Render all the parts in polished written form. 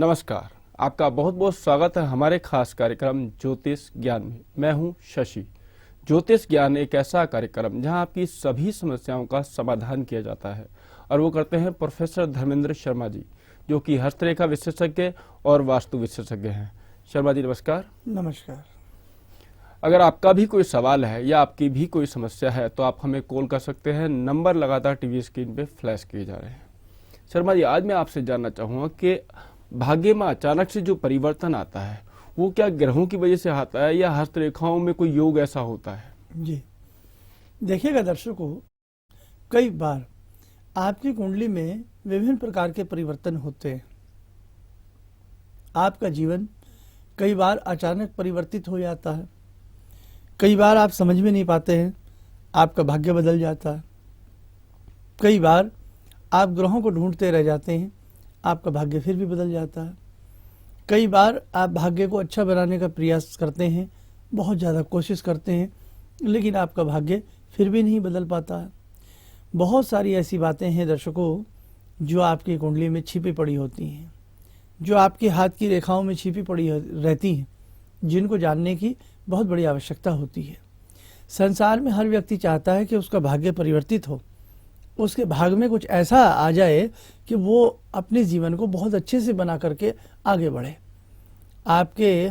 नमस्कार, आपका बहुत बहुत स्वागत है हमारे खास कार्यक्रम ज्योतिष ज्ञान में। मैं हूं शशि। ज्योतिष ज्ञान एक ऐसा कार्यक्रम जहां आपकी सभी समस्याओं का समाधान किया जाता है और वो करते हैं प्रोफेसर धर्मेंद्र शर्मा जी, जो कि हस्तरेखा विशेषज्ञ और वास्तु विशेषज्ञ हैं। शर्मा जी नमस्कार। नमस्कार। अगर आपका भी कोई सवाल है या आपकी भी कोई समस्या है तो आप हमें कॉल कर सकते हैं। नंबर लगातार टीवी स्क्रीन पे फ्लैश किए जा रहे हैं। शर्मा जी, आज मैं आपसे जानना चाहूँगा कि भाग्य में अचानक से जो परिवर्तन आता है वो क्या ग्रहों की वजह से आता है या हस्तरेखाओं में कोई योग ऐसा होता है? जी देखिएगा दर्शकों, कई बार आपकी कुंडली में विभिन्न प्रकार के परिवर्तन होते हैं। आपका जीवन कई बार अचानक परिवर्तित हो जाता है। कई बार आप समझ में नहीं पाते हैं, आपका भाग्य बदल जाता है। कई बार आप ग्रहों को ढूंढते रह जाते हैं, आपका भाग्य फिर भी बदल जाता है। कई बार आप भाग्य को अच्छा बनाने का प्रयास करते हैं, बहुत ज़्यादा कोशिश करते हैं, लेकिन आपका भाग्य फिर भी नहीं बदल पाता है। बहुत सारी ऐसी बातें हैं दर्शकों जो आपकी कुंडली में छिपी पड़ी होती हैं, जो आपके हाथ की रेखाओं में छिपी पड़ी रहती हैं, जिनको जानने की बहुत बड़ी आवश्यकता होती है। संसार में हर व्यक्ति चाहता है कि उसका भाग्य परिवर्तित हो, उसके भाग में कुछ ऐसा आ जाए कि वो अपने जीवन को बहुत अच्छे से बना करके आगे बढ़े। आपके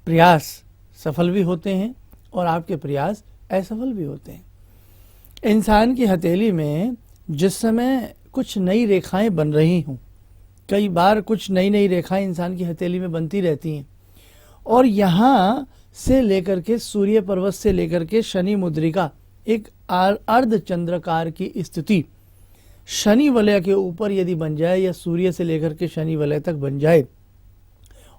प्रयास सफल भी होते हैं और आपके प्रयास असफल भी होते हैं। इंसान की हथेली में जिस समय कुछ नई रेखाएं बन रही हों, कई बार कुछ नई नई रेखाएं इंसान की हथेली में बनती रहती हैं, और यहाँ से लेकर के सूर्य पर्वत से लेकर के शनि मुद्रिका एक अर्ध चंद्रकार की स्थिति शनि वलय के ऊपर यदि बन जाए या सूर्य से लेकर के शनि वलय तक बन जाए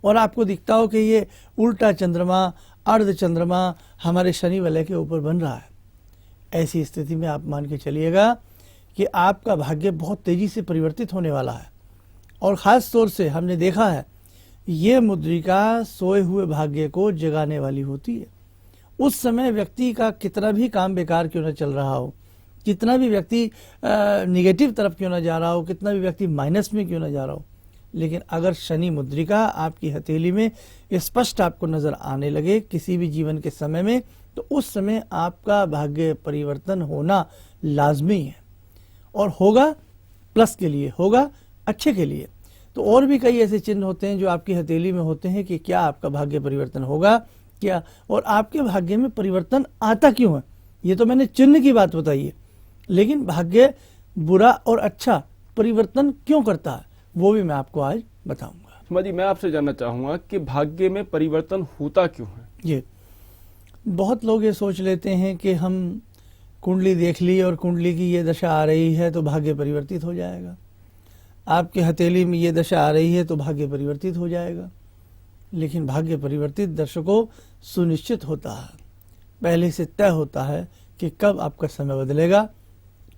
और आपको दिखता हो कि ये उल्टा चंद्रमा, अर्ध चंद्रमा हमारे शनि वलय के ऊपर बन रहा है, ऐसी स्थिति में आप मान के चलिएगा कि आपका भाग्य बहुत तेजी से परिवर्तित होने वाला है। और ख़ास तौर से हमने देखा है ये मुद्रिका सोए हुए भाग्य को जगाने वाली होती है। उस समय व्यक्ति का कितना भी काम बेकार क्यों न चल रहा हो, कितना भी व्यक्ति निगेटिव तरफ क्यों न जा रहा हो, कितना भी व्यक्ति माइनस में क्यों न जा रहा हो, लेकिन अगर शनि मुद्रिका आपकी हथेली में स्पष्ट आपको नजर आने लगे किसी भी जीवन के समय में, तो उस समय आपका भाग्य परिवर्तन होना लाजमी है और होगा प्लस के लिए, होगा अच्छे के लिए। तो और भी कई ऐसे चिन्ह होते हैं जो आपकी हथेली में होते हैं कि क्या आपका भाग्य परिवर्तन होगा क्या, और आपके भाग्य में परिवर्तन आता क्यों है। ये तो मैंने चिन्ह की बात बताई है, लेकिन भाग्य बुरा और अच्छा परिवर्तन क्यों करता है वो भी मैं आपको आज बताऊंगा। शर्मा जी, मैं आपसे जानना चाहूंगा कि भाग्य में परिवर्तन होता क्यों है? ये बहुत लोग ये सोच लेते हैं कि हम कुंडली देख ली और कुंडली की ये दशा आ रही है तो भाग्य परिवर्तित हो जाएगा, आपके हथेली में ये दशा आ रही है तो भाग्य परिवर्तित हो जाएगा। लेकिन भाग्य परिवर्तित दर्शकों सुनिश्चित होता है, पहले से तय होता है कि कब आपका समय बदलेगा,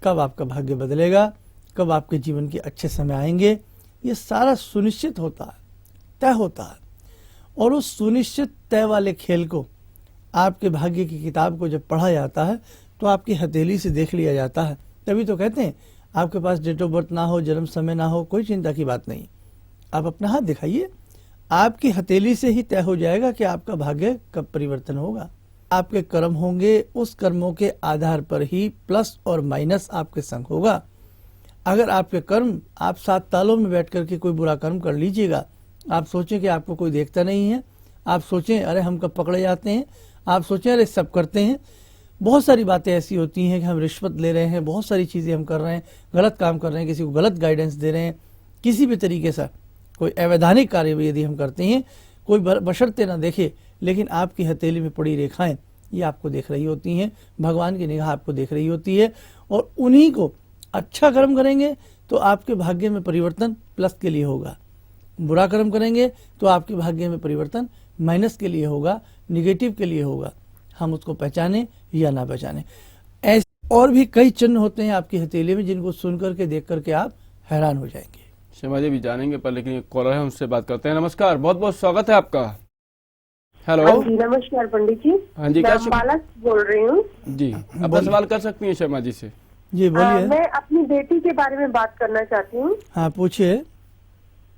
कब आपका भाग्य बदलेगा, कब आपके जीवन के अच्छे समय आएंगे। ये सारा सुनिश्चित होता है, तय होता है। और उस सुनिश्चित तय वाले खेल को, आपके भाग्य की किताब को जब पढ़ा जाता है तो आपकी हथेली से देख लिया जाता है। तभी तो कहते हैं आपके पास डेट ऑफ बर्थ ना हो, जन्म समय ना हो, कोई चिंता की बात नहीं, आप अपना हाथ दिखाइए, आपकी हथेली से ही तय हो जाएगा कि आपका भाग्य कब परिवर्तन होगा। आपके कर्म होंगे, उस कर्मों के आधार पर ही प्लस और माइनस आपके संग होगा। अगर आपके कर्म, आप 7 तालों में बैठ करके कोई बुरा कर्म कर लीजिएगा, आप सोचें कि आपको कोई देखता नहीं है, आप सोचें अरे हम कब पकड़े जाते हैं, आप सोचें अरे सब करते हैं। बहुत सारी बातें ऐसी होती हैं कि हम रिश्वत ले रहे हैं, बहुत सारी चीज़ें हम कर रहे हैं, गलत काम कर रहे हैं, किसी को गलत गाइडेंस दे रहे हैं, किसी भी तरीके से कोई अवैधानिक कार्य भी यदि हम करते हैं, कोई बशर्ते ना देखे, लेकिन आपकी हथेली में पड़ी रेखाएं ये आपको देख रही होती हैं, भगवान की निगाह आपको देख रही होती है, और उन्हीं को अच्छा कर्म करेंगे तो आपके भाग्य में परिवर्तन प्लस के लिए होगा, बुरा कर्म करेंगे तो आपके भाग्य में परिवर्तन माइनस के लिए होगा, निगेटिव के लिए होगा। हम उसको पहचाने या ना पहचाने। ऐसे और भी कई चिन्ह होते हैं आपकी हथेली में जिनको सुन करके देख करके आप हैरान हो जाएंगे। शर्मा जी भी जानेंगे पर, लेकिन एक कॉलर है उनसे बात करते हैं। नमस्कार, बहुत बहुत स्वागत है आपका। हेलो। हाँ जी, नमस्कार पंडित जी। हाँ जी, मैं बाला बोल रही हूँ जी। अपना सवाल कर सकती हैं शर्मा जी से। जी बोलिए। मैं अपनी बेटी के बारे में बात करना चाहती हूँ। हाँ पूछिए।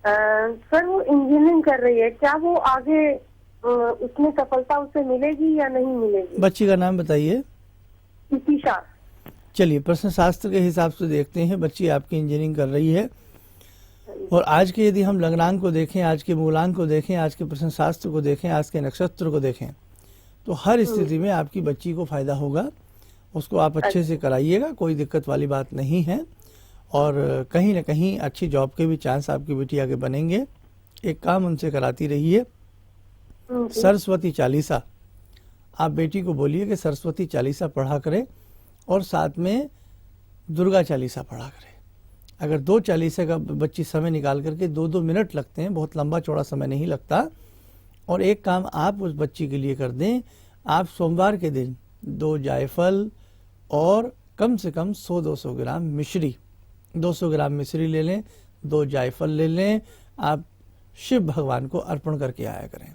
सर वो इंजीनियरिंग कर रही है, क्या वो आगे उसमें सफलता उसे मिलेगी या नहीं मिलेगी? बच्ची का नाम बताइए। इतिशा। चलिए, प्रश्न शास्त्र के हिसाब से देखते हैं। बच्ची आपकी इंजीनियरिंग कर रही है और आज के यदि हम लग्नांक को देखें, आज के मूलांक को देखें, आज के प्रश्न शास्त्र को देखें, आज के नक्षत्र को देखें, तो हर स्थिति में आपकी बच्ची को फायदा होगा। उसको आप अच्छे से कराइएगा, कोई दिक्कत वाली बात नहीं है। और कहीं ना कहीं अच्छी जॉब के भी चांस आपकी बेटी आगे बनेंगे। एक काम उनसे कराती रहिए, सरस्वती चालीसा। आप बेटी को बोलिए कि सरस्वती चालीसा पढ़ा करें और साथ में दुर्गा चालीसा पढ़ा करें। अगर 2 चालीसा का बच्ची समय निकाल करके 2-2 मिनट लगते हैं, बहुत लंबा चौड़ा समय नहीं लगता। और एक काम आप उस बच्ची के लिए कर दें, आप सोमवार के दिन 2 जायफल और कम से कम 100-200 ग्राम मिश्री, 200 ग्राम मिश्री ले लें, 2 जायफल ले लें, आप शिव भगवान को अर्पण करके आया करें।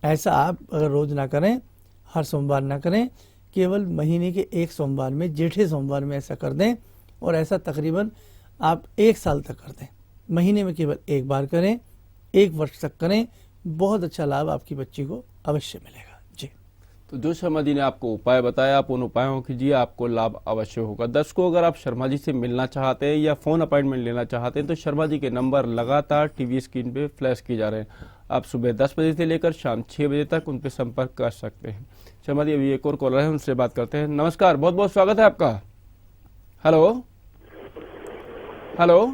ऐसा आप अगर रोज ना करें, हर सोमवार ना करें, केवल महीने के एक सोमवार में, जेठे सोमवार में ऐसा कर दें। और ऐसा तकरीबन आप 1 साल तक कर दें। महीने में केवल एक बार करें, 1 वर्ष तक करें, बहुत अच्छा लाभ आपकी बच्ची को अवश्य मिलेगा जी। तो जो शर्मा जी ने आपको उपाय बताया, आप उन उपायों कीजिए, आपको लाभ अवश्य होगा। दर्शकों, अगर आप शर्मा जी से मिलना चाहते हैं या फोन अपॉइंटमेंट लेना चाहते हैं तो शर्मा जी के नंबर लगातार टीवी स्क्रीन पे फ्लैश किए जा रहे हैं। आप सुबह 10 बजे से लेकर शाम 6 बजे तक उन पर संपर्क कर सकते हैं। शर्मा जी, अभी एक और कॉलर है, उनसे बात करते हैं। नमस्कार, बहुत बहुत स्वागत है आपका। हेलो हेलो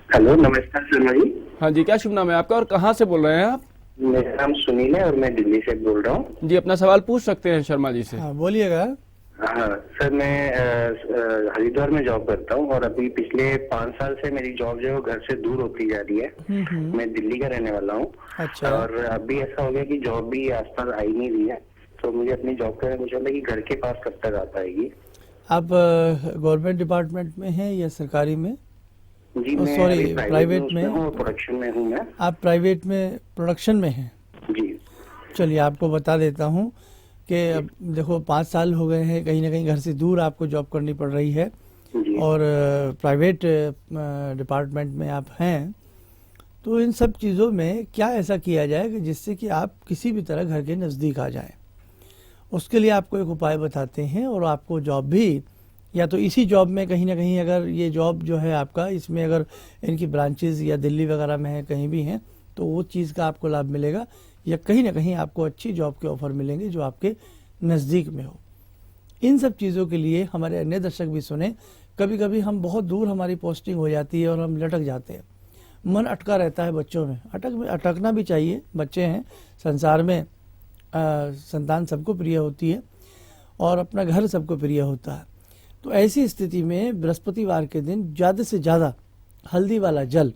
हेलो, नमस्कार शर्मा जी। हाँ जी, क्या शुभ नाम है आपका और कहाँ से बोल रहे हैं आप? मेरा नाम सुनील है और मैं दिल्ली से बोल रहा हूँ। जी, अपना सवाल पूछ सकते हैं शर्मा जी से। हाँ, बोलिएगा। हाँ सर, मैं हरिद्वार में जॉब करता हूँ और अभी पिछले 5 साल से मेरी जॉब जो है वो घर से दूर होती जा रही है। मैं दिल्ली का रहने वाला हूँ। अच्छा। और अभी ऐसा हो गया कि जॉब भी आसपास आई नहीं रही है, तो मुझे अपनी जॉब करने को चल कि घर के पास कब तक आ पाएगी। आप गवर्नमेंट डिपार्टमेंट में हैं या सरकारी में? जी, मैं सॉरी, अभी प्राइवेट में हूँ और प्रोडक्शन में हूँ मैं। आप प्राइवेट में प्रोडक्शन में हैं? जी। चलिए, आपको बता देता हूँ कि अब देखो 5 साल हो गए हैं, कहीं ना कहीं घर से दूर आपको जॉब करनी पड़ रही है जी। और प्राइवेट डिपार्टमेंट में आप हैं। तो इन सब चीज़ों में क्या ऐसा किया जाए कि जिससे कि आप किसी भी तरह घर के नज़दीक आ जाएं। उसके लिए आपको एक उपाय बताते हैं। और आपको जॉब भी, या तो इसी जॉब में कहीं ना कहीं, अगर ये जॉब जो है आपका, इसमें अगर इनकी ब्रांचेज या दिल्ली वगैरह में है, कहीं भी हैं, तो वो चीज़ का आपको लाभ मिलेगा। या कहीं ना कहीं आपको अच्छी जॉब के ऑफर मिलेंगे जो आपके नज़दीक में हो। इन सब चीज़ों के लिए हमारे अन्य दर्शक भी सुने। कभी कभी हम बहुत दूर हमारी पोस्टिंग हो जाती है और हम लटक जाते हैं, मन अटका रहता है बच्चों में। अटकना भी चाहिए, बच्चे हैं, संसार में संतान सबको प्रिय होती है और अपना घर सबको प्रिय होता है। तो ऐसी स्थिति में बृहस्पतिवार के दिन ज़्यादा से ज़्यादा हल्दी वाला जल,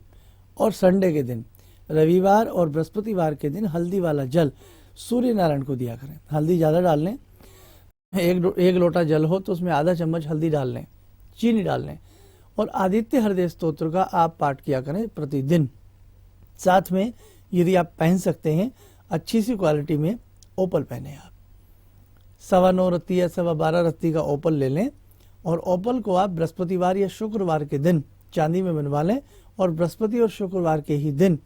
और संडे के दिन, रविवार और बृहस्पतिवार के दिन हल्दी वाला जल सूर्य नारायण को दिया करें। हल्दी ज़्यादा डाल लें, एक लोटा जल हो तो उसमें आधा चम्मच हल्दी डाल लें, चीनी डाल लें और आदित्य हृदय स्तोत्र का आप पाठ किया करें प्रतिदिन। साथ में यदि आप पहन सकते हैं, अच्छी सी क्वालिटी में ओपल पहने। आप 9.25 रत्ती या 12.25 रत्ती का ओपल ले लें और ओपल को आप बृहस्पतिवार या शुक्रवार के दिन चांदी में बनवा लें और बृहस्पति और शुक्रवार के ही दिन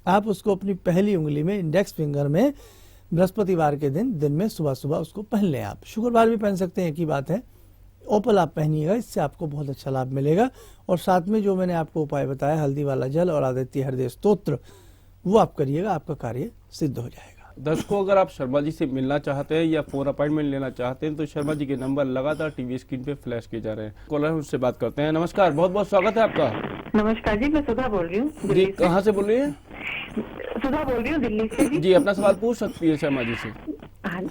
आप उसको अपनी पहली उंगली में, इंडेक्स फिंगर में, बृहस्पतिवार के दिन में सुबह सुबह उसको पहन लें। आप शुक्रवार भी पहन सकते हैं, एक ही बात है। ओपल आप पहनिएगा, इससे आपको बहुत अच्छा लाभ मिलेगा। और साथ में जो मैंने आपको उपाय बताया, हल्दी वाला जल और आदित्य हृदय स्तोत्र, वो आप करिएगा, आपका कार्य सिद्ध हो जाएगा। दर्शकों, अगर आप शर्मा जी से मिलना चाहते हैं या फोन अपॉइंटमेंट लेना चाहते हैं तो शर्मा जी के नंबर लगातार टीवी स्क्रीन पे फ्लैश किए जा रहे हैं। कॉलर है, उनसे बात करते हैं। नमस्कार, बहुत बहुत स्वागत है आपका। नमस्कार जी, मैं सुधा बोल रही हूँ जी, दिल्ली से। कहाँ से बोल रही है? सुधा बोल रही हूँ दिल्ली से जी। जी, अपना सवाल पूछ सकती है शर्मा जी से।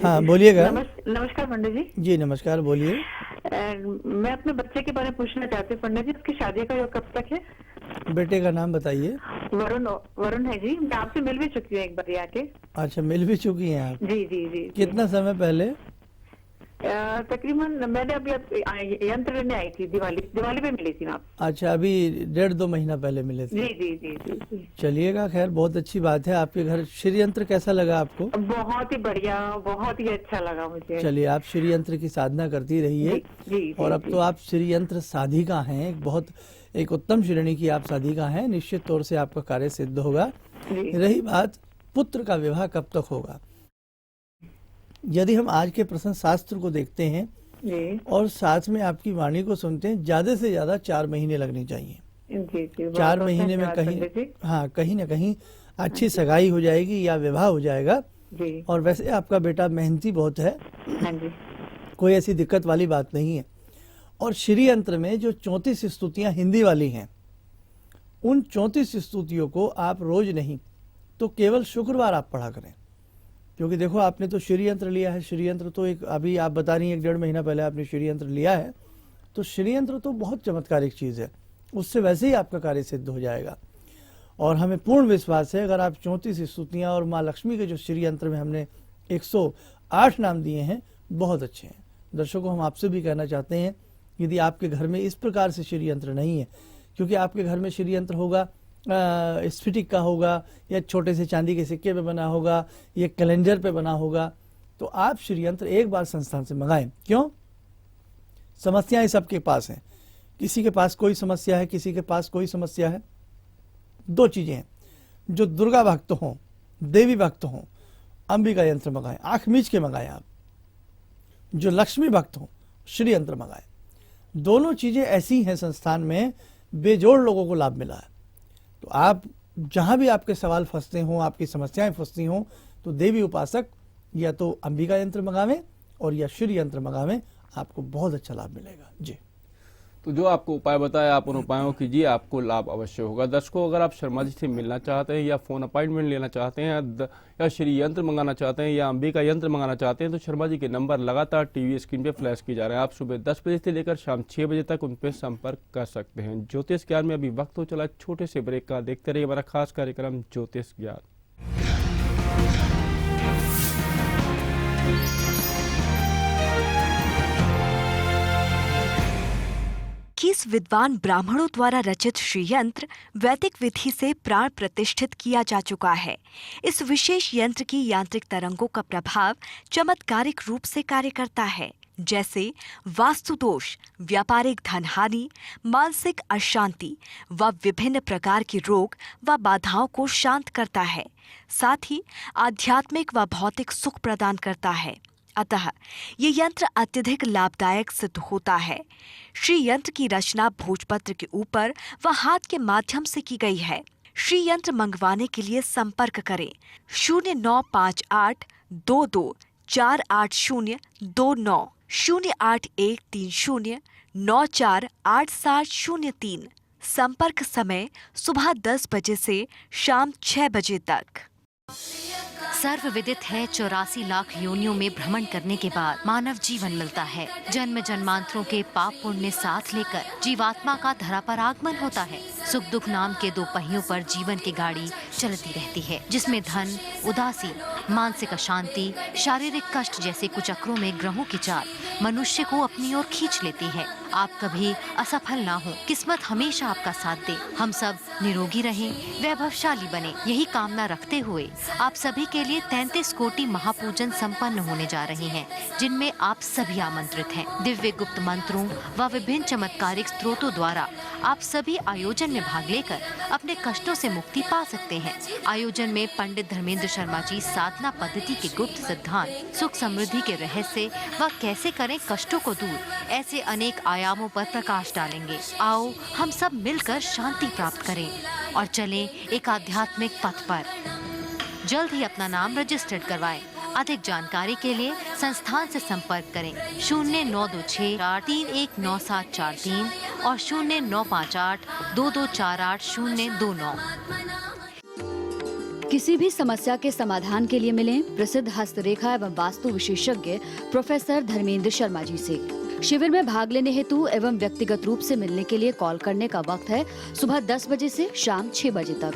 हाँ, बोलिएगा। नमस्कार पंडित जी। जी नमस्कार, बोलिए। मैं अपने बच्चे के बारे में पूछना चाहती हूँ पंडित जी, उसकी शादी का योग कब तक है? बेटे का नाम बताइए। वरुण है जी। मैं आपसे मिल भी चुकी हूँ एक बार आके। अच्छा, मिल भी चुकी हैं आप? जी जी जी। कितना समय पहले? तकरीबन मैंने अभी यंत्र लेने आई थी, दिवाली पे मिली थी ना आप। अच्छा, अभी 1.5-2 महीना पहले मिले थे। जी जी जी जी जी। चलिएगा, खैर बहुत अच्छी बात है। आपके घर श्री यंत्र कैसा लगा आपको? बहुत ही बढ़िया, बहुत ही अच्छा लगा मुझे। चलिए, आप श्री यंत्र की साधना करती रहिए। जी, जी, और अब जी। तो आप श्री यंत्र साधिका हैं, एक उत्तम श्रेणी की आप साधिका हैं। निश्चित तौर से आपका कार्य सिद्ध होगा। जी। रही बात पुत्र का विवाह कब तक होगा, यदि हम आज के प्रश्न शास्त्र को देखते हैं जी और साथ में आपकी वाणी को सुनते हैं, ज्यादा से ज्यादा 4 महीने लगने चाहिए। जी जी। 4 महीने में कहीं ना कहीं अच्छी सगाई हो जाएगी या विवाह हो जाएगा। जी। और वैसे आपका बेटा मेहनती बहुत है, हाँ जी। कोई ऐसी दिक्कत वाली बात नहीं है। और श्री यंत्र में जो 34 स्तुतियां हिंदी वाली हैं, उन 34 स्तुतियों को आप रोज नहीं तो केवल शुक्रवार आप पढ़ा करें। क्योंकि देखो, आपने तो श्री यंत्र लिया है। श्री यंत्र तो अभी आप बता रही हैं 1-1.5 महीना पहले आपने श्री यंत्र लिया है। तो श्री यंत्र तो बहुत चमत्कारिक चीज़ है, उससे वैसे ही आपका कार्य सिद्ध हो जाएगा। और हमें पूर्ण विश्वास है, अगर आप 34 स्तुतियाँ और माँ लक्ष्मी के जो श्री यंत्र में हमने 108 नाम दिए हैं, बहुत अच्छे हैं। दर्शकों, हम आपसे भी कहना चाहते हैं, यदि आपके घर में इस प्रकार से श्री यंत्र नहीं है, क्योंकि आपके घर में श्री यंत्र होगा स्फटिक का होगा, या छोटे से चांदी के सिक्के पे बना होगा, या कैलेंडर पे बना होगा, तो आप श्री यंत्र एक बार संस्थान से मंगाएं। क्यों? समस्याएं सबके पास हैं। किसी के पास कोई समस्या है, किसी के पास कोई समस्या है। 2 चीजें हैं, जो दुर्गा भक्त हों, देवी भक्त हों, अंबिका यंत्र मंगाएं, आंख मीच के मंगाएं। आप जो लक्ष्मी भक्त हों, श्री यंत्र मंगाएं। दोनों चीजें ऐसी हैं संस्थान में, बेजोड़ लोगों को लाभ मिला है। तो आप जहां भी आपके सवाल फंसते हों, आपकी समस्याएं फंसती हों, तो देवी उपासक या तो अंबिका यंत्र मंगावें और या श्री यंत्र मंगावें, आपको बहुत अच्छा लाभ मिलेगा। जी। तो जो आपको उपाय बताया, आप उन उपायों कीजिए, आपको लाभ अवश्य होगा। दर्शकों, अगर आप शर्मा जी से मिलना चाहते हैं या फोन अपॉइंटमेंट लेना चाहते हैं या श्री यंत्र मंगाना चाहते हैं या अंबिका यंत्र मंगाना चाहते हैं, तो शर्मा जी के नंबर लगातार टीवी स्क्रीन पे फ्लैश किए जा रहे हैं। आप सुबह 10 बजे से लेकर शाम 6 बजे तक उन पर संपर्क कर सकते हैं। ज्योतिष ज्ञान में अभी वक्त हो चला छोटे से ब्रेक का। देखते रहिए हमारा खास कार्यक्रम ज्योतिष ज्ञान। किस विद्वान ब्राह्मणों द्वारा रचित श्री यंत्र वैदिक विधि से प्राण प्रतिष्ठित किया जा चुका है। इस विशेष यंत्र की यांत्रिक तरंगों का प्रभाव चमत्कारिक रूप से कार्य करता है, जैसे वास्तु दोष, व्यापारिक धनहानि, मानसिक अशांति व विभिन्न प्रकार के रोग व बाधाओं को शांत करता है। साथ ही आध्यात्मिक व भौतिक सुख प्रदान करता है। अतः ये यंत्र अत्यधिक लाभदायक सिद्ध होता है। श्री यंत्र की रचना भोजपत्र के ऊपर व हाथ के माध्यम से की गई है। श्री यंत्र मंगवाने के लिए संपर्क करें 0958 22 48029 08130 948703। संपर्क समय सुबह 10 बजे से शाम 6 बजे तक। सर्वविदित है 84 लाख योनियों में भ्रमण करने के बाद मानव जीवन मिलता है। जन्म जन्मांतरों के पाप पुण्य साथ लेकर जीवात्मा का धरा पर आगमन होता है। सुख दुख नाम के 2 पहियों पर जीवन की गाड़ी चलती रहती है, जिसमें धन, उदासी, मानसिक अशांति, शारीरिक कष्ट जैसे कुचक्रों में ग्रहों की चाल मनुष्य को अपनी ओर खींच लेती है। आप कभी असफल ना हो, किस्मत हमेशा आपका साथ दे, हम सब निरोगी रहें, वैभवशाली बने, यही कामना रखते हुए आप सभी के लिए 33 कोटि महापूजन संपन्न होने जा रहे हैं, जिनमें आप सभी आमंत्रित हैं। दिव्य गुप्त मंत्रों व विभिन्न चमत्कारिक स्त्रोतों द्वारा आप सभी आयोजन में भाग लेकर अपने कष्टों से मुक्ति पा सकते हैं। आयोजन में पंडित धर्मेंद्र शर्मा जी साधना पद्धति के गुप्त सिद्धांत, सुख समृद्धि के रहस्य व कैसे करें कष्टों को दूर, ऐसे अनेक आयामों पर प्रकाश डालेंगे। आओ हम सब मिलकर शांति प्राप्त करें और चलें एक आध्यात्मिक पथ पर। जल्द ही अपना नाम रजिस्टर्ड करवाएं। अधिक जानकारी के लिए संस्थान से संपर्क करें 0926-319743 और 0958-2248-029। किसी भी समस्या के समाधान के लिए मिलें प्रसिद्ध हस्तरेखा एवं वास्तु विशेषज्ञ प्रोफेसर धर्मेंद्र शर्मा जी से। शिविर में भाग लेने हेतु एवं व्यक्तिगत रूप से मिलने के लिए कॉल करने का वक्त है सुबह 10 बजे से शाम 6 बजे तक।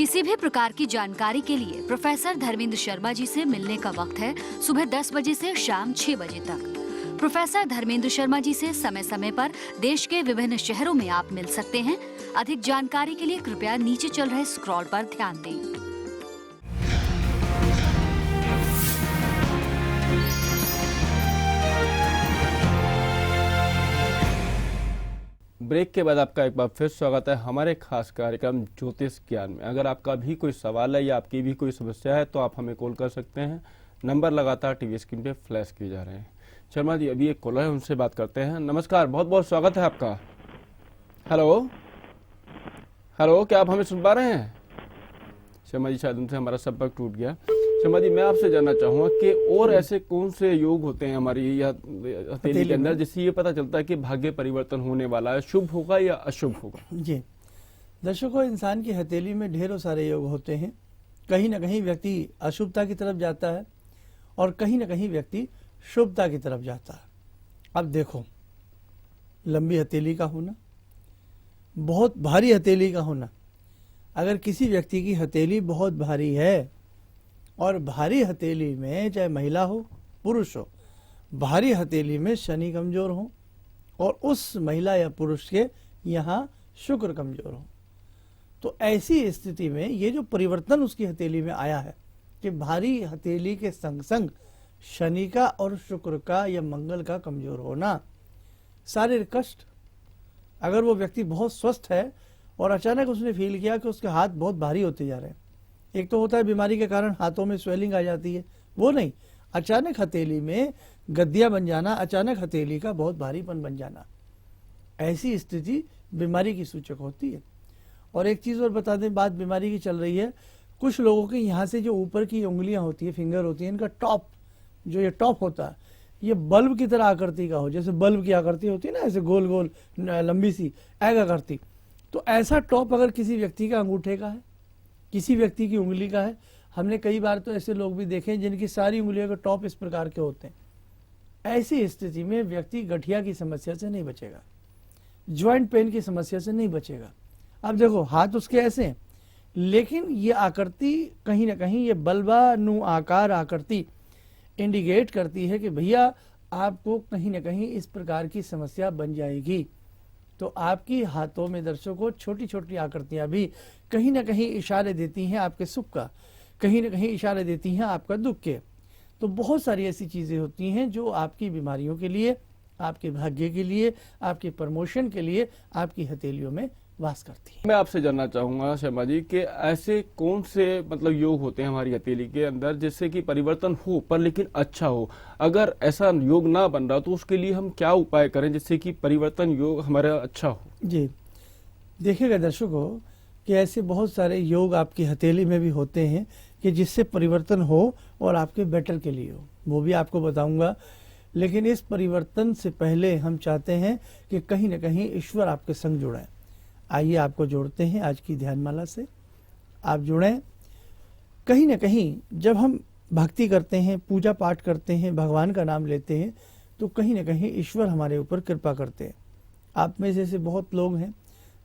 किसी भी प्रकार की जानकारी के लिए प्रोफेसर धर्मेंद्र शर्मा जी से मिलने का वक्त है सुबह 10 बजे से शाम 6 बजे तक। प्रोफेसर धर्मेंद्र शर्मा जी से समय समय पर देश के विभिन्न शहरों में आप मिल सकते हैं। अधिक जानकारी के लिए कृपया नीचे चल रहे स्क्रॉल पर ध्यान दें। ब्रेक के बाद आपका एक बार फिर स्वागत है हमारे खास कार्यक्रम ज्योतिष ज्ञान में। अगर आपका भी कोई सवाल है या आपकी भी कोई समस्या है तो आप हमें कॉल कर सकते हैं। नंबर लगातार टीवी स्क्रीन पे फ्लैश किए जा रहे हैं। शर्मा जी, अभी एक कॉलर है, उनसे बात करते हैं। नमस्कार, बहुत बहुत स्वागत है आपका। हेलो हेलो, क्या आप हमें सुन पा रहे हैं? शर्मा जी, शायद उनसे हमारा संपर्क टूट गया। शर्मा जी, मैं आपसे जानना चाहूंगा कि और ऐसे कौन से योग होते हैं हमारी हथेली के अंदर जिससे ये पता चलता है कि भाग्य परिवर्तन होने वाला है, शुभ होगा या अशुभ होगा? जी दर्शकों, इंसान की हथेली में ढेरों सारे योग होते हैं। कहीं ना कहीं व्यक्ति अशुभता की तरफ जाता है और कहीं ना कहीं व्यक्ति शुभता की तरफ जाता है। अब देखो, लंबी हथेली का होना, बहुत भारी हथेली का होना। अगर किसी व्यक्ति की हथेली बहुत भारी है और भारी हथेली में चाहे महिला हो पुरुष हो, भारी हथेली में शनि कमजोर हो और उस महिला या पुरुष के यहाँ शुक्र कमजोर हो, तो ऐसी स्थिति में ये जो परिवर्तन उसकी हथेली में आया है कि भारी हथेली के संग संग शनि का और शुक्र का या मंगल का कमजोर होना, शारीरिक कष्ट। अगर वो व्यक्ति बहुत स्वस्थ है और अचानक उसने फील किया कि उसके हाथ बहुत भारी होते जा रहे हैं, एक तो होता है बीमारी के कारण हाथों में स्वेलिंग आ जाती है, वो नहीं, अचानक हथेली में गद्दियां बन जाना, अचानक हथेली का बहुत भारीपन बन जाना, ऐसी स्थिति बीमारी की सूचक होती है। और एक चीज और बता दें, बात बीमारी की चल रही है, कुछ लोगों के यहाँ से जो ऊपर की उंगलियां होती है, फिंगर होती है, इनका टॉप, जो ये टॉप होता है, ये बल्ब की तरह आकृति का हो, जैसे बल्ब की आकृति होती है ना, ऐसे गोल गोल लंबी सी एग आकृति, तो ऐसा टॉप अगर किसी व्यक्ति का अंगूठे का है, किसी व्यक्ति की उंगली का है, हमने कई बार तो ऐसे लोग भी देखे हैं जिनकी सारी उंगलियों के टॉप इस प्रकार के होते हैं, ऐसी स्थिति में व्यक्ति गठिया की समस्या से नहीं बचेगा, ज्वाइंट पेन की समस्या से नहीं बचेगा। अब देखो, हाथ उसके ऐसे हैं, लेकिन ये आकृति कहीं ना कहीं, ये बल्बानु आकार आकृति इंडिकेट करती है कि भैया आपको कहीं ना कहीं इस प्रकार की समस्या बन जाएगी। तो आपकी हाथों में दर्शकों छोटी छोटी आकृतियां भी कहीं ना कहीं इशारे देती हैं आपके सुख का, कहीं ना कहीं इशारे देती हैं आपका दुख के। तो बहुत सारी ऐसी चीजें होती हैं जो आपकी बीमारियों के लिए, आपके भाग्य के लिए, आपके प्रमोशन के लिए आपकी हथेलियों में वास करती है। मैं आपसे जानना चाहूंगा शर्मा जी कि ऐसे कौन से मतलब योग होते हैं हमारी हथेली के अंदर जिससे कि परिवर्तन हो पर लेकिन अच्छा हो? अगर ऐसा योग ना बन रहा तो उसके लिए हम क्या उपाय करें जिससे कि परिवर्तन योग हमारा अच्छा हो? जी देखिएगा दर्शकों कि ऐसे बहुत सारे योग आपकी हथेली में भी होते हैं कि जिससे परिवर्तन हो और आपके बेटर के लिए हो, वो भी आपको बताऊंगा। लेकिन इस परिवर्तन से पहले हम चाहते हैं कि कहीं ना कहीं ईश्वर आपके संग जुड़े। आइए आपको जोड़ते हैं आज की ध्यानमाला से। आप जुड़ें। कहीं ना कहीं जब हम भक्ति करते हैं, पूजा पाठ करते हैं, भगवान का नाम लेते हैं, तो कहीं ना कहीं ईश्वर हमारे ऊपर कृपा करते हैं। आप में जैसे बहुत लोग हैं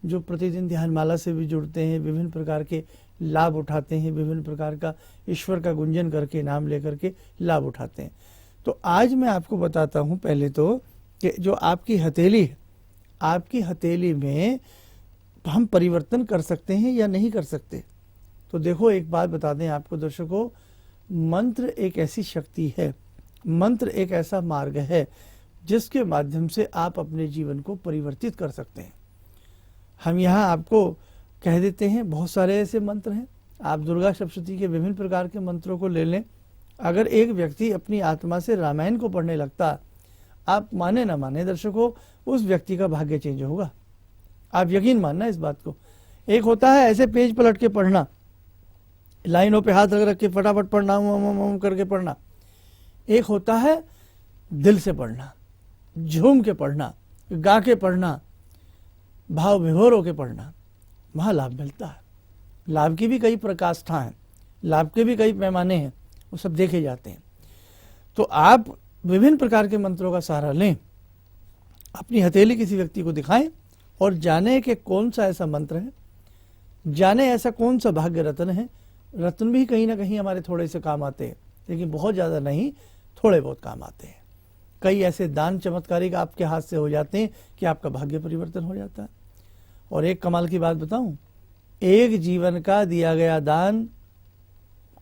जो प्रतिदिन ध्यानमाला से भी जुड़ते हैं, विभिन्न प्रकार के लाभ उठाते हैं, विभिन्न प्रकार का ईश्वर का गुंजन करके, नाम लेकर के लाभ उठाते हैं। तो आज मैं आपको बताता हूँ पहले तो कि जो आपकी हथेली है, आपकी हथेली में हम परिवर्तन कर सकते हैं या नहीं कर सकते। तो देखो, एक बात बता दें आपको दर्शकों, मंत्र एक ऐसी शक्ति है, मंत्र एक ऐसा मार्ग है जिसके माध्यम से आप अपने जीवन को परिवर्तित कर सकते हैं। हम यहाँ आपको कह देते हैं, बहुत सारे ऐसे मंत्र हैं। आप दुर्गा सप्तशती के विभिन्न प्रकार के मंत्रों को ले लें। अगर एक व्यक्ति अपनी आत्मा से रामायण को पढ़ने लगता, आप माने ना माने दर्शकों, उस व्यक्ति का भाग्य चेंज होगा। आप यकीन मानना इस बात को। एक होता है ऐसे पेज पलट के पढ़ना, लाइनों पे हाथ रख के फटाफट पढ़ना, ओम करके पढ़ना। एक होता है दिल से पढ़ना, झूम के पढ़ना, गा के पढ़ना, भाव विभोर होके पढ़ना। वहां लाभ मिलता है। लाभ की भी कई प्रकाष्ठा हैं, लाभ के भी कई पैमाने हैं, वो सब देखे जाते हैं। तो आप विभिन्न प्रकार के मंत्रों का सहारा लें, अपनी हथेली किसी व्यक्ति को दिखाएं और जाने कि कौन सा ऐसा मंत्र है जाने ऐसा कौन सा भाग्य रत्न है। रत्न भी कहीं ना कहीं हमारे थोड़े से काम आते हैं, लेकिन बहुत ज़्यादा नहीं, थोड़े बहुत काम आते हैं। कई ऐसे दान चमत्कारिक आपके हाथ से हो जाते हैं कि आपका भाग्य परिवर्तन हो जाता है। और एक कमाल की बात बताऊं, एक जीवन का दिया गया दान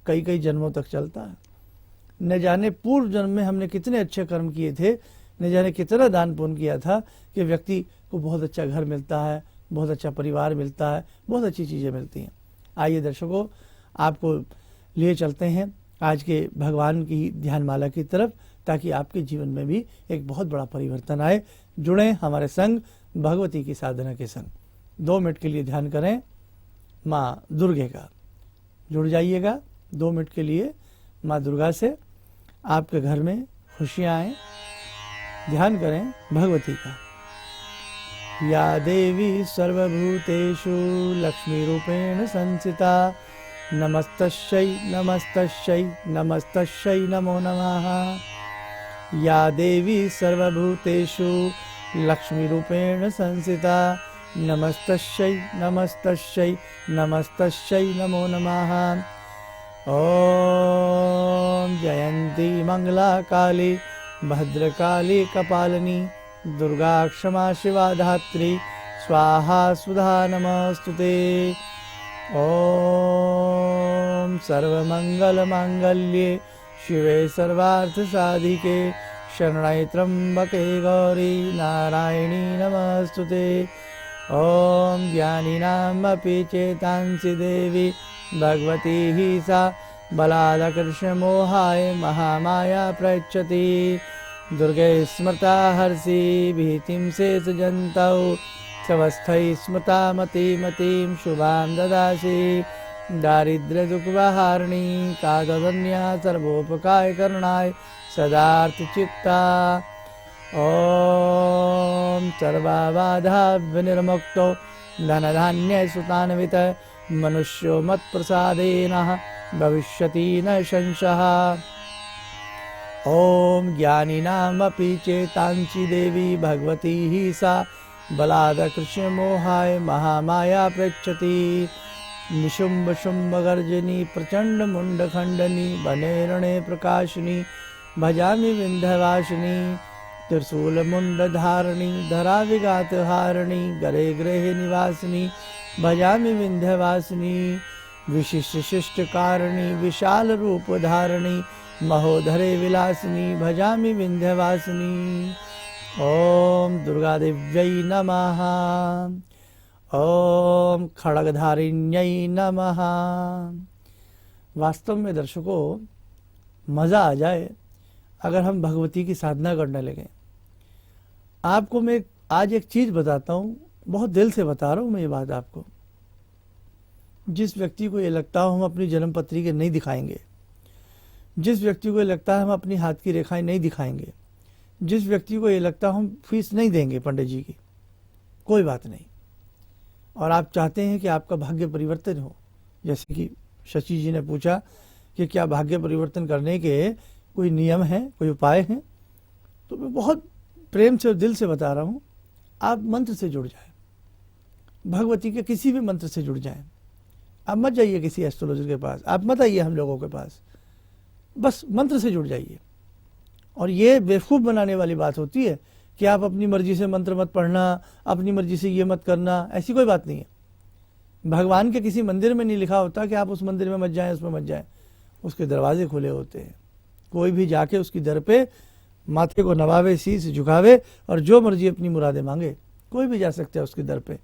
कई कई जन्मों तक चलता है। न जाने पूर्व जन्म में हमने कितने अच्छे कर्म किए थे, न जाने कितना दान पुण्य किया था कि व्यक्ति को बहुत अच्छा घर मिलता है, बहुत अच्छा परिवार मिलता है, बहुत अच्छी चीज़ें मिलती हैं। आइए दर्शकों, आपको लिए चलते हैं आज के भगवान की ध्यानमाला की तरफ, ताकि आपके जीवन में भी एक बहुत बड़ा परिवर्तन आए। जुड़ें हमारे संग भगवती की साधना के संग। 2 मिनट के लिए ध्यान करें माँ दुर्गे का। जुड़ जाइएगा 2 मिनट के लिए माँ दुर्गा से। आपके घर में खुशियाँ आए। ध्यान करें भगवती का। या देवी सर्वभूतेषु लक्ष्मी रूपेण संस्थिता नमस्तस्यै नमस्तस्यै नमस्तस्यै नमो नमः। या देवी सर्वभूतेषु लक्ष्मी रूपेण संस्थिता नमस्तस्यै नमस्तस्यै नमस्तस्यै नमो नमः। ओम जयंती मंगला काली भद्रकाली कपालिनी दुर्गा क्षमा शिवा धात्री स्वाहा सुधा नमस्तुते। ओम सर्वमंगल मांगल्ये शिवे सर्वार्थ साधिके शरण्ये त्र्यंबके गौरी नारायणी नमस्तुते। ओम ज्ञानिनामपि चेतांसि देवी भगवती ही सा बलादकृष्ण मोहाय महामाया प्रयच्छति। दुर्गे स्मृता हर्षि भीतिं शेषजन्तौ स्वस्थै स्मृता मतिं शुभां ददासि। दारिद्र्य दुःखवाहारिणी कादधन्या सर्वोपकाय करणाय सदार्थ चित्ता। ओम सर्वबाधा विनिर्मुक्तो धनधान्य सुतान्वित मनुष्यो मत्प्रसादेन भविष्यति न संशयः। ओम ज्ञानिनामपि चेतांसि देवी भगवती ही सा बलादकृष्ण मोहाय महामाया प्रयच्छति। निशुम्भ शुम्भ गर्जनी प्रचंड मुंड खंडनी बने रणे प्रकाशिनी भजामि विंध्यवासिनी। त्रिशूल मुंड धारिणी धरा विघात हारिणी गरे गृह निवासिनी भजामि विंध्यवासिनी। विशिष्ट शिष्ट कारिणी विशाल रूप धारिणी महोधरे विलासिनी भजामि विंध्यवासिनी। ओम दुर्गा देव्यै नमः। ओम खड्गधारिण्यै नमः। वास्तव में दर्शकों, मज़ा आ जाए अगर हम भगवती की साधना करने लगे। आपको मैं आज एक चीज़ बताता हूँ, बहुत दिल से बता रहा हूँ मैं ये बात आपको। जिस व्यक्ति को ये लगता हो हम अपनी जन्म पत्री नहीं दिखाएंगे, जिस व्यक्ति को ये लगता है हम अपनी हाथ की रेखाएं नहीं दिखाएंगे, जिस व्यक्ति को ये लगता है हम फीस नहीं देंगे पंडित जी की, कोई बात नहीं, और आप चाहते हैं कि आपका भाग्य परिवर्तन हो, जैसे कि शशि जी ने पूछा कि क्या भाग्य परिवर्तन करने के कोई नियम हैं, कोई उपाय हैं, तो मैं बहुत प्रेम से और दिल से बता रहा हूँ, आप मंत्र से जुड़ जाएं, भगवती के किसी भी मंत्र से जुड़ जाएं। आप मत जाइए किसी एस्ट्रोलॉजर के पास, आप मत आइए हम लोगों के पास, बस मंत्र से जुड़ जाइए। और ये बेवकूफ़ बनाने वाली बात होती है कि आप अपनी मर्जी से मंत्र मत पढ़ना, अपनी मर्जी से ये मत करना, ऐसी कोई बात नहीं है। भगवान के किसी मंदिर में नहीं लिखा होता कि आप उस मंदिर में मत जाएं, उसमें मत जाएं। उसके दरवाजे खुले होते हैं, कोई भी जाके उसकी दर पे माथे को नवावे, शीश झुकावे और जो मर्जी अपनी मुरादें मांगे, कोई भी जा सकता है उसके दर पे।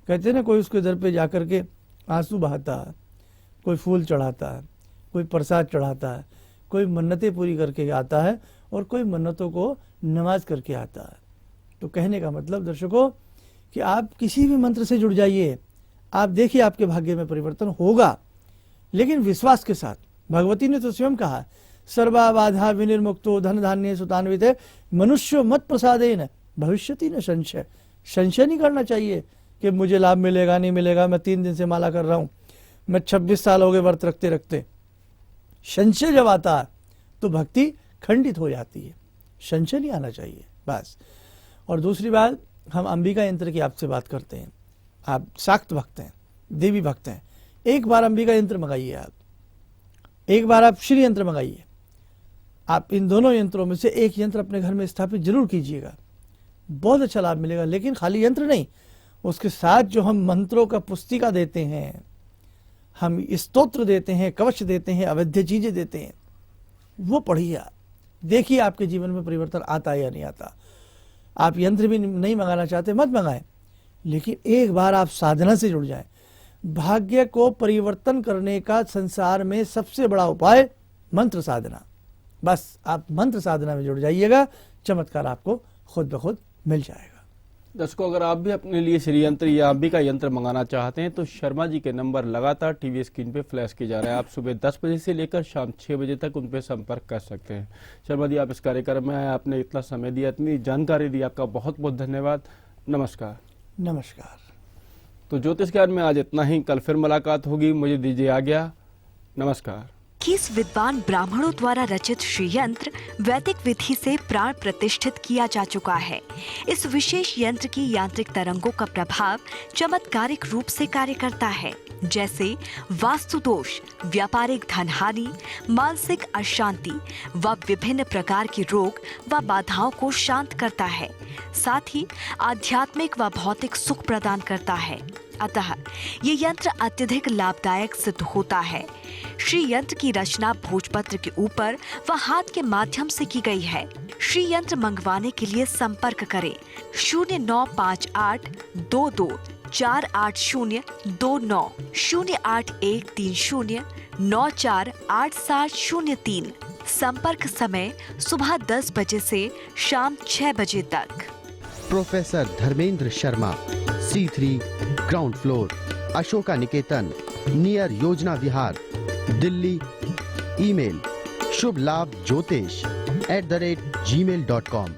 कहते हैं ना, कोई उसके दर पे जा कर के आंसू बहाता है, कोई फूल चढ़ाता है, कोई प्रसाद चढ़ाता है, कोई मन्नतें पूरी करके आता है और कोई मन्नतों को नमाज करके आता है। तो कहने का मतलब दर्शकों कि आप किसी भी मंत्र से जुड़ जाइए, आप देखिए आपके भाग्य में परिवर्तन होगा, लेकिन विश्वास के साथ। भगवती ने तो स्वयं कहा, सर्वा बाधा विनिर्मुक्तो धन धान्य सुतान्वित मनुष्यो मत प्रसादेन भविष्यति न संशय। संशय नहीं करना चाहिए कि मुझे लाभ मिलेगा नहीं मिलेगा, मैं 3 दिन से माला कर रहा हूँ, मैं 26 साल हो गए व्रत रखते रखते। संशय जब आता है तो भक्ति खंडित हो जाती है, संशय नहीं आना चाहिए बस। और दूसरी बात, हम अंबिका यंत्र की आपसे बात करते हैं, आप शाक्त भक्त हैं, देवी भक्त हैं, एक बार अंबिका यंत्र मंगाइए, आप एक बार आप श्री यंत्र मंगाइए। आप इन दोनों यंत्रों में से एक यंत्र अपने घर में स्थापित जरूर कीजिएगा, बहुत अच्छा लाभ मिलेगा। लेकिन खाली यंत्र नहीं, उसके साथ जो हम मंत्रों का पुस्तिका देते हैं, हम स्तोत्र देते हैं, कवच देते हैं, अवैध चीजें देते हैं, वो पढ़िए। देखिए आपके जीवन में परिवर्तन आता है या नहीं आता। आप यंत्र भी नहीं मंगाना चाहते, मत मंगाएं, लेकिन एक बार आप साधना से जुड़ जाएं। भाग्य को परिवर्तन करने का संसार में सबसे बड़ा उपाय मंत्र साधना। बस आप मंत्र साधना में जुड़ जाइएगा, चमत्कार आपको खुद ब खुद मिल जाएगा। दर्शकों, अगर आप भी अपने लिए श्री यंत्र या अंबिका यंत्र मंगाना चाहते हैं तो शर्मा जी के नंबर लगातार टीवी स्क्रीन पे फ्लैश किए जा रहे हैं। आप सुबह 10 बजे से लेकर शाम 6 बजे तक उन पे संपर्क कर सकते हैं। शर्मा जी, आप इस कार्यक्रम में आए, आपने इतना समय दिया, इतनी जानकारी दी, आपका बहुत बहुत धन्यवाद। नमस्कार। नमस्कार। तो ज्योतिष ज्ञान में आज इतना ही, कल फिर मुलाकात होगी। मुझे दीजिए आज्ञा। नमस्कार। किस विद्वान ब्राह्मणों द्वारा रचित श्री यंत्र वैदिक विधि से प्राण प्रतिष्ठित किया जा चुका है। इस विशेष यंत्र की यांत्रिक तरंगों का प्रभाव चमत्कारिक रूप से कार्य करता है, जैसे वास्तु दोष, व्यापारिक धनहानि, मानसिक अशांति व विभिन्न प्रकार के रोग व बाधाओं को शांत करता है। साथ ही आध्यात्मिक व भौतिक सुख प्रदान करता है। अतः ये यंत्र अत्यधिक लाभदायक सिद्ध होता है। श्री यंत्र की रचना भोजपत्र के ऊपर व हाथ के माध्यम से की गई है। श्री यंत्र मंगवाने के लिए संपर्क करें 0958 22 48029 08130 948703। संपर्क समय सुबह 10 बजे से शाम 6 बजे तक। Professor Dharmendra Sharma, C3 ground floor, Ashoka Niketan, near Yojana Vihar, Delhi. Email शुभ लाभ ज्योतिष @gmail.com।